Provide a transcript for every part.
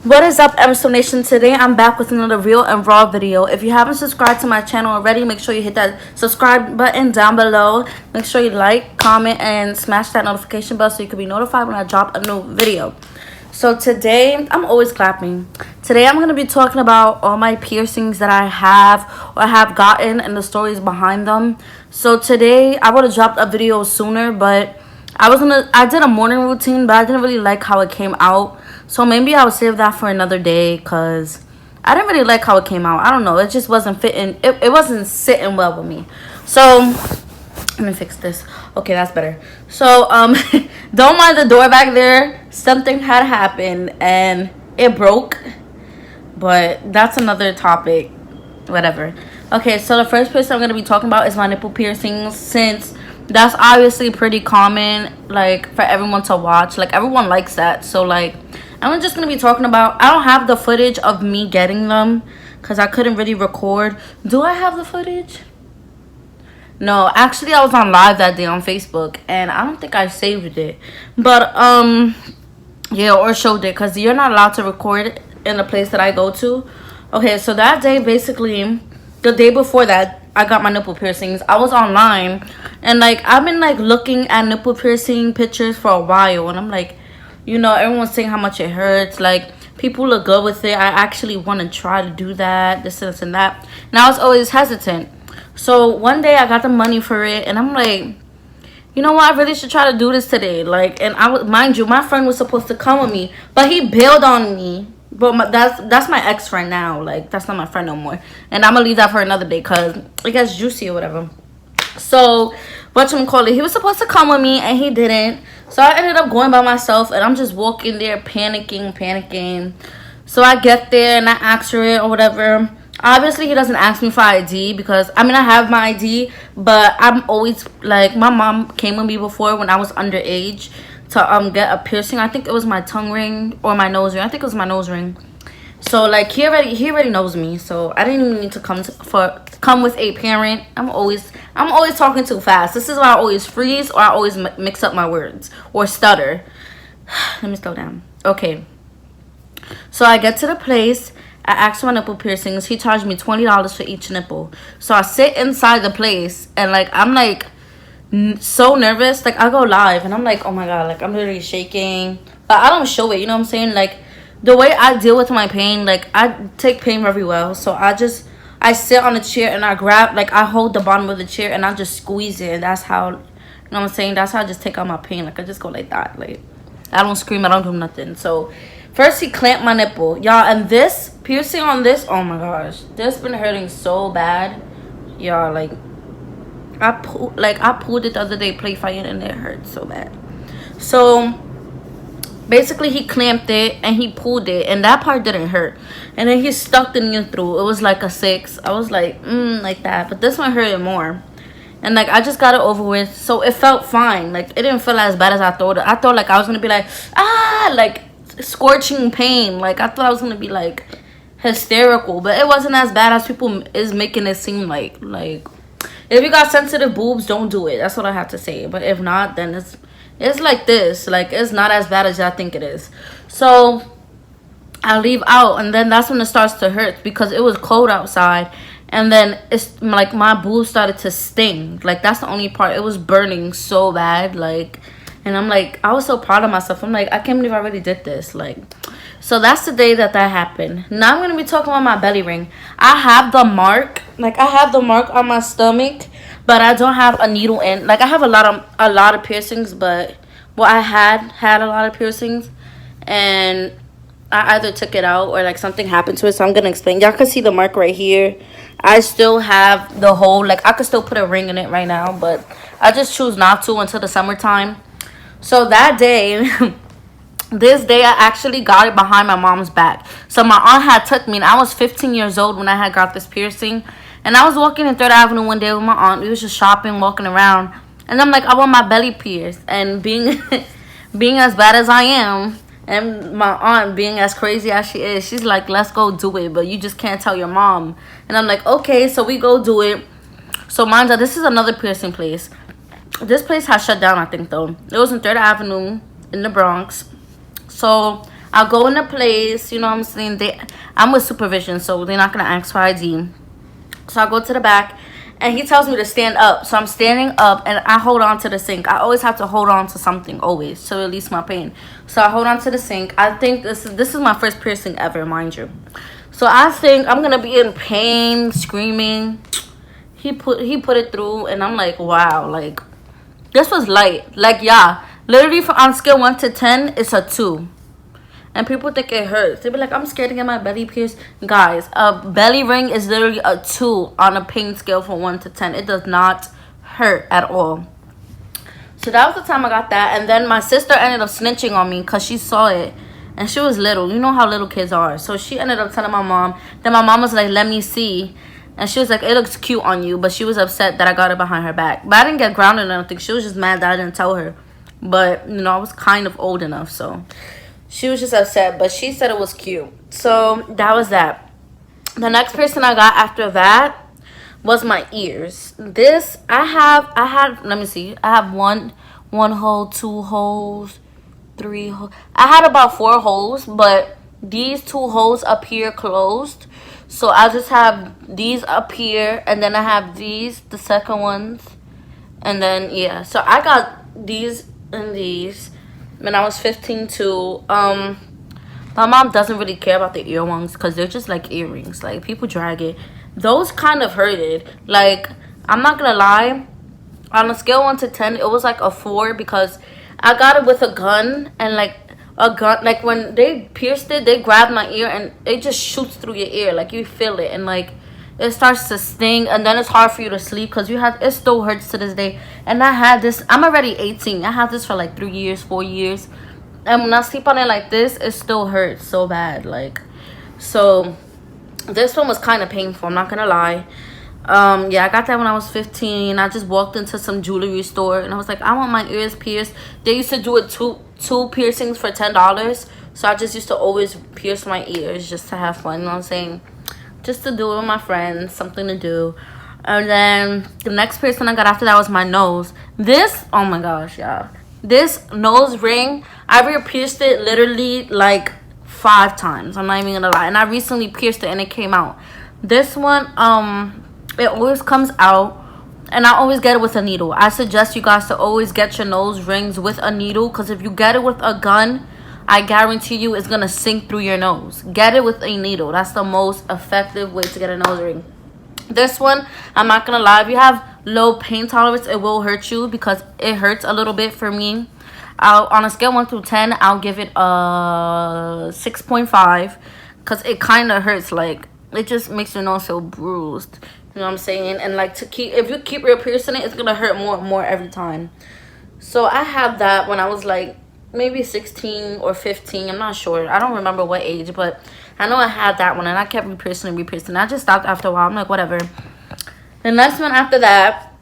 What is up, Emerson Nation? Today I'm back with another real and raw video. If you haven't subscribed to my channel already, make sure you hit that subscribe button down below. Make sure you like, comment, and smash that notification bell so you can be notified when I drop a new video. So today, I'm always clapping. Today I'm going to be talking about all my piercings that I have or have gotten and the stories behind them. So today, I would have dropped a video sooner, but I did a morning routine, but I didn't really like how it came out. So maybe I'll save that for another day because I didn't really like how it came out. I don't know. It just wasn't fitting. It wasn't sitting well with me. So let me fix this. Okay, that's better. So don't mind the door back there. Something had happened and it broke. But that's another topic. Whatever. Okay, so the first person I'm going to be talking about is my nipple piercings, since that's obviously pretty common, like, for everyone to watch. Like, everyone likes that. So, like, I'm just going to be talking about, I don't have the footage of me getting them because I couldn't really record. Do I have the footage? No, actually, I was on live that day on Facebook, and I don't think I saved it. But, yeah, or showed it, because you're not allowed to record in the place that I go to. Okay, so that day, basically, the day before that, I got my nipple piercings. I was online, and, like, I've been, like, looking at nipple piercing pictures for a while, and I'm like, you know, everyone's saying how much it hurts. Like, people look good with it. I actually want to try to do that, this and that. And I was always hesitant. So one day I got the money for it, and I'm like, you know what? I really should try to do this today. Like, and mind you, my friend was supposed to come with me, but he bailed on me. But that's my ex-friend now. Like, that's not my friend no more. And I'm gonna leave that for another day because it gets juicy or whatever. So whatchamacallit, he was supposed to come with me and he didn't. So I ended up going by myself, and I'm just walking there panicking. So I get there and I ask for it or whatever. Obviously he doesn't ask me for ID because I mean I have my ID, but I'm always like, my mom came with me before when I was underage to get a piercing. I think it was my tongue ring or my nose ring. I think it was my nose ring. So like he already knows me, so I didn't even need to come with a parent. I'm always talking too fast. This is why I always freeze, or I always mix up my words or stutter. Let me slow down. Okay, so I get to the place. I asked for my nipple piercings. He charged me $20 for each nipple. So I sit inside the place, and like I'm like so nervous. Like I go live and I'm like, oh my god, like I'm literally shaking, but I don't show it, you know what I'm saying? Like the way I deal with my pain, like I take pain very well. So I sit on a chair and I hold the bottom of the chair and I just squeeze it. And that's how, you know what I'm saying? That's how I just take out my pain. Like I just go like that. Like I don't scream, I don't do nothing. So first he clamped my nipple, y'all, and this piercing on this, oh my gosh, this been hurting so bad, y'all. Like I pulled it the other day play fighting, and it hurt so bad. So basically he clamped it and he pulled it, and that part didn't hurt, and then he stuck the needle through. It was like a 6. I was like like that, but this one hurted more, and like I just got it over with. So it felt fine. Like it didn't feel as bad as I thought. I thought like I was gonna be like like scorching pain. Like I thought I was gonna be like hysterical, but it wasn't as bad as people is making it seem like. Like if you got sensitive boobs, don't do it. That's what I have to say. But if not, then it's like this. Like it's not as bad as I think it is. So I leave out, and then that's when it starts to hurt because it was cold outside, and then it's like my boobs started to sting. Like that's the only part. It was burning so bad. Like, and I'm like, I was so proud of myself. I'm like, I can't believe I really did this. Like, so that's the day that happened. Now I'm gonna be talking about my belly ring. I have the mark. Like I have the mark on my stomach, but I don't have a needle in. Like I have a lot of piercings, but I had a lot of piercings, and I either took it out or like something happened to it. So I'm gonna explain. Y'all can see the mark right here. I still have the hole. Like I could still put a ring in it right now, but I just choose not to until the summertime. So that day, this day I actually got it behind my mom's back. So my aunt had took me, and I was 15 years old when I had got this piercing. And I was walking in 3rd Avenue one day with my aunt. We was just shopping, walking around. And I'm like, I want my belly pierced. And being as bad as I am, and my aunt being as crazy as she is, she's like, let's go do it. But you just can't tell your mom. And I'm like, okay, so we go do it. So mind you, this is another piercing place. This place has shut down, I think, though. It was in 3rd Avenue in the Bronx. So I'll go in a place, you know what I'm saying? I'm with supervision, so they're not gonna ask for ID. So I go to the back, and he tells me to stand up. So I'm standing up, and I hold on to the sink. I always have to hold on to something, always, to release my pain. So I hold on to the sink. I think this is my first piercing ever, mind you. So I think I'm gonna be in pain, screaming. He put it through, and I'm like, wow, like this was light. Like, yeah, literally on scale 1 to 10, it's a 2. And people think it hurts. They be like, I'm scared to get my belly pierced. Guys, a belly ring is literally a 2 on a pain scale from 1 to 10. It does not hurt at all. So that was the time I got that. And then my sister ended up snitching on me because she saw it. And she was little. You know how little kids are. So she ended up telling my mom. Then my mom was like, let me see. And she was like, it looks cute on you. But she was upset that I got it behind her back. But I didn't get grounded or anything. She was just mad that I didn't tell her. But, you know, I was kind of old enough. So she was just upset. But she said it was cute. So that was that. The next piercing I got after that was my ears. This, I had, let me see. I have one hole, 2 holes, 3 holes. I had about 4 holes, but these 2 holes up here closed. So I just have these up here, and then I have these, the second ones. And then, yeah. So I got these and these when I was 15 too. My mom doesn't really care about the earrings because they're just like earrings. Like, people drag it. Those kind of hurted. Like, I'm not gonna lie. On a scale 1 to 10, it was like a 4 because I got it with a gun. And like a gun, like when they pierced it, they grabbed my ear and it just shoots through your ear. Like, you feel it, and like it starts to sting, and then it's hard for you to sleep because it still hurts to this day. And I had this, I'm already 18. I had this for like 3 years, 4 years. And when I sleep on it like this, it still hurts so bad. Like, so this one was kind of painful, I'm not gonna lie. Yeah, I got that when I was 15. I just walked into some jewelry store and I was like, I want my ears pierced. They used to do it two piercings for $10. So I just used to always pierce my ears just to have fun, you know what I'm saying? Just to do it with my friends, something to do. And then the next piercing I got after that was my nose. This, oh my gosh, y'all. This nose ring, I re-pierced it literally like 5 times. I'm not even gonna lie. And I recently pierced it and it came out. This one, it always comes out, and I always get it with a needle. I suggest you guys to always get your nose rings with a needle, because if you get it with a gun, I guarantee you it's gonna sink through your nose. Get it with a needle. That's the most effective way to get a nose ring. This one, I'm not gonna lie, if you have low pain tolerance, it will hurt you because it hurts a little bit for me. On a scale 1 through 10, I'll give it a 6.5 because it kind of hurts. Like, it just makes your nose feel bruised. You know what I'm saying? And like, if you keep re-piercing it, it's gonna hurt more and more every time. So I had that when I was like maybe 16 or 15. I'm not sure. I don't remember what age, but I know I had that one, and I kept re-piercing. I just stopped after a while. I'm like, whatever. The next one after that,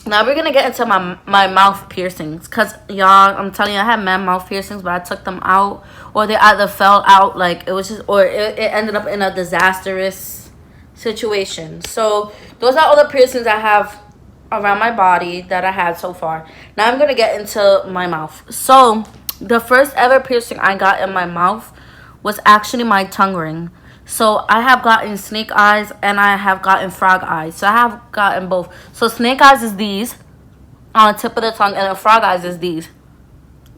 now we're gonna get into my mouth piercings, because y'all, I'm telling you, I had mouth piercings, but I took them out, or they either fell out, like it was just, or it ended up in a disastrous situation. So those are all the piercings I have around my body that I had so far. Now I'm gonna get into my mouth. So the first ever piercing I got in my mouth was actually my tongue ring. So I have gotten snake eyes and I have gotten frog eyes. So I have gotten both. So snake eyes is these on the tip of the tongue, and then frog eyes is these,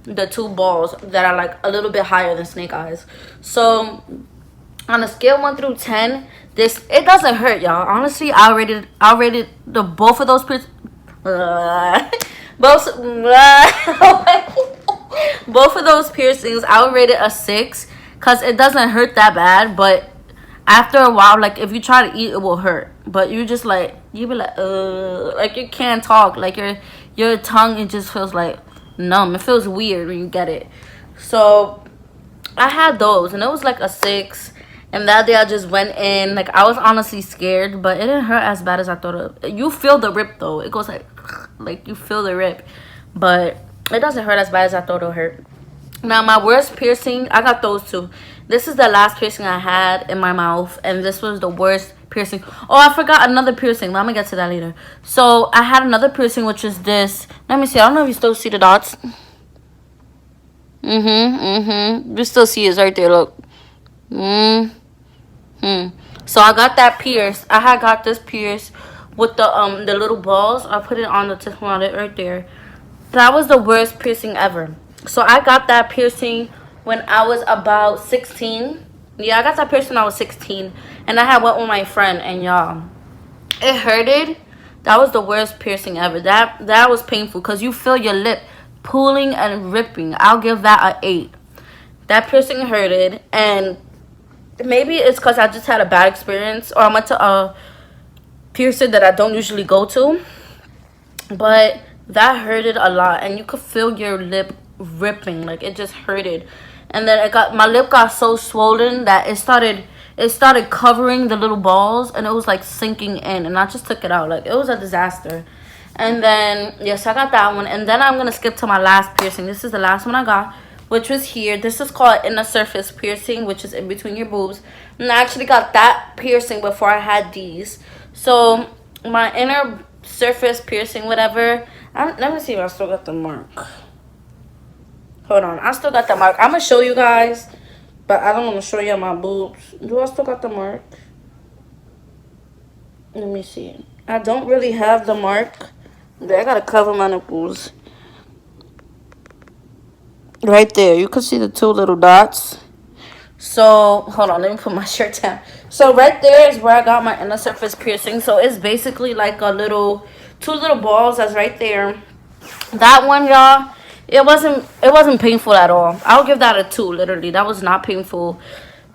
the 2 balls that are like a little bit higher than snake eyes. So on a scale 1 through 10, it doesn't hurt, y'all. Honestly, I rated the both of those both of those piercings, I would rate it a 6 because it doesn't hurt that bad. But after a while, like if you try to eat, it will hurt. But you just like, you be like you can't talk. Like your tongue, it just feels like numb. It feels weird when you get it. So I had those, and it was like a 6. And that day I just went in. Like, I was honestly scared, but it didn't hurt as bad as I thought it. You feel the rip though. It goes like you feel the rip, but it doesn't hurt as bad as I thought it would hurt. Now my worst piercing, I got those 2. This is the last piercing I had in my mouth, and this was the worst piercing. Oh, I forgot another piercing. I'm gonna get to that later. So I had another piercing, which is this. Let me see. I don't know if you still see the dots. You still see it right there, look. So I got that pierced. I had got this pierced with the little balls. I put it on the tip on it right there. That was the worst piercing ever. So I got that piercing when I was about 16. Yeah, I got that piercing when I was 16. And I had went with my friend, and y'all, it hurted. That was the worst piercing ever. That was painful because you feel your lip pulling and ripping. I'll give that a 8. That piercing hurted, and maybe it's because I just had a bad experience, or I went to a piercer that I don't usually go to. But that hurted a lot, and you could feel your lip ripping. Like, it just hurted. And then my lip got so swollen that it started covering the little balls, and it was like sinking in, and I just took it out. Like, it was a disaster. And then yes, I got that one. And then I'm gonna skip to my last piercing. This is the last one I got, which was here. This is called inner surface piercing, which is in between your boobs. And I actually got that piercing before I had these. So my inner surface piercing, whatever, let me see if I still got the mark. Hold on, I still got the mark. I'm gonna show you guys, but I don't want to show you my boobs. Do I still got the mark? Let me see. I don't really have the mark. I gotta cover my nipples. Right there, you can see the 2 little dots. So hold on, let me put my shirt down. So right there is where I got my inner surface piercing. So it's basically like a little 2 little balls that's right there. That one, y'all, it wasn't painful at all. I'll give that a 2. Literally, that was not painful.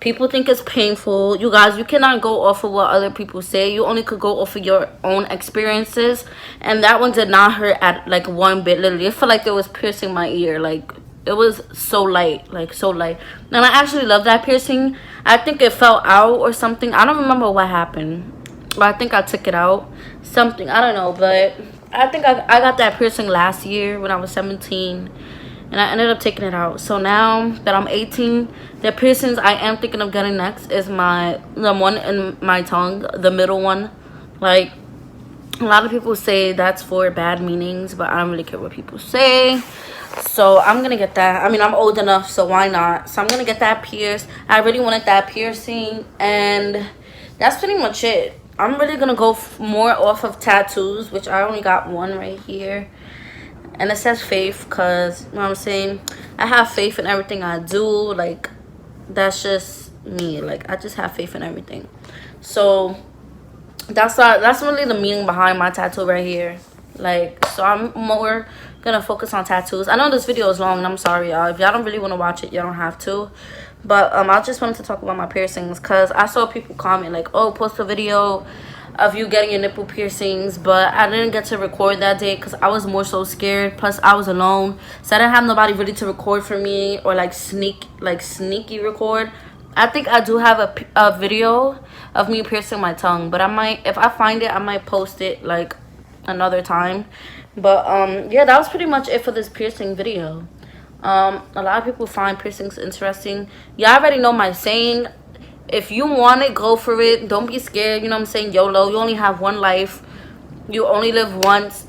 People think it's painful. You guys, you cannot go off of what other people say. You only could go off of your own experiences. And that one did not hurt at like 1 bit. Literally, it felt like it was piercing my ear. Like, it was so light, like so light. And I actually love that piercing. I think it fell out or something. I don't remember what happened, but I think I took it out. Something, I don't know. But I think I got that piercing last year when I was 17. And I ended up taking it out. So now that I'm 18, the piercings I am thinking of getting next is the one in my tongue, the middle one. Like, a lot of people say that's for bad meanings, but I don't really care what people say. So I'm gonna get that. I mean, I'm old enough, so why not? So I'm gonna get that pierced. I really wanted that piercing, and that's pretty much it. I'm really gonna go more off of tattoos, which I only got one right here. And it says faith, because, you know what I'm saying, I have faith in everything I do. Like, that's just me. Like, I just have faith in everything. So that's really the meaning behind my tattoo right here. Like, so I'm more gonna focus on tattoos. I know this video is long, and I'm sorry, y'all. If y'all don't really want to watch it, y'all don't have to. But I just wanted to talk about my piercings, because I saw people comment like, oh, post a video of you getting your nipple piercings, but I didn't get to record that day because I was more so scared. Plus, I was alone, so I didn't have nobody really to record for me, or like sneaky record. I think I do have a video of me piercing my tongue, but I might, if I find it, I might post it like another time. But yeah, that was pretty much it for this piercing video. A lot of people find piercings interesting. Y'all already know my saying. If you want it, go for it. Don't be scared. You know what I'm saying? YOLO. You only have one life. You only live once.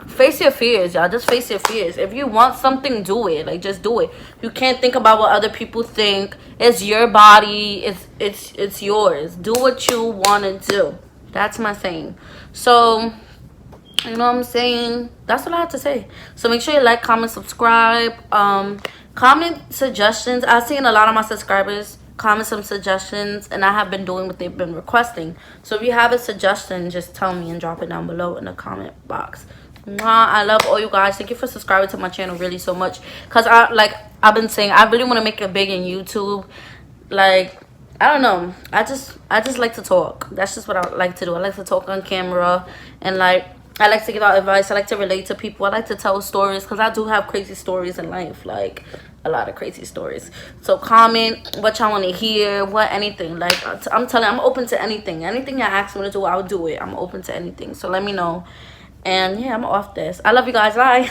Face your fears, y'all. Just face your fears. If you want something, do it. Like, just do it. You can't think about what other people think. It's your body. It's yours. Do what you want to do. That's my saying. So, you know what I'm saying? That's all I have to say. So make sure you like, comment, subscribe. Comment suggestions. I've seen a lot of my subscribers comment some suggestions, and I have been doing what they've been requesting. So if you have a suggestion, just tell me and drop it down below in the comment box. Mwah, I love all you guys. Thank you for subscribing to my channel really so much, because I've been saying I really want to make it big in YouTube. Like, I don't know, I just like to talk. That's just what I like to do. I like to talk on camera, and like, I like to give out advice. I like to relate to people. I like to tell stories, because I do have crazy stories in life, like a lot of crazy stories. So comment what y'all want to hear, anything. Like, I'm telling you, I'm open to anything. Anything y'all ask me to do, I'll do it. I'm open to anything. So let me know. And yeah, I'm off this. I love you guys. Bye.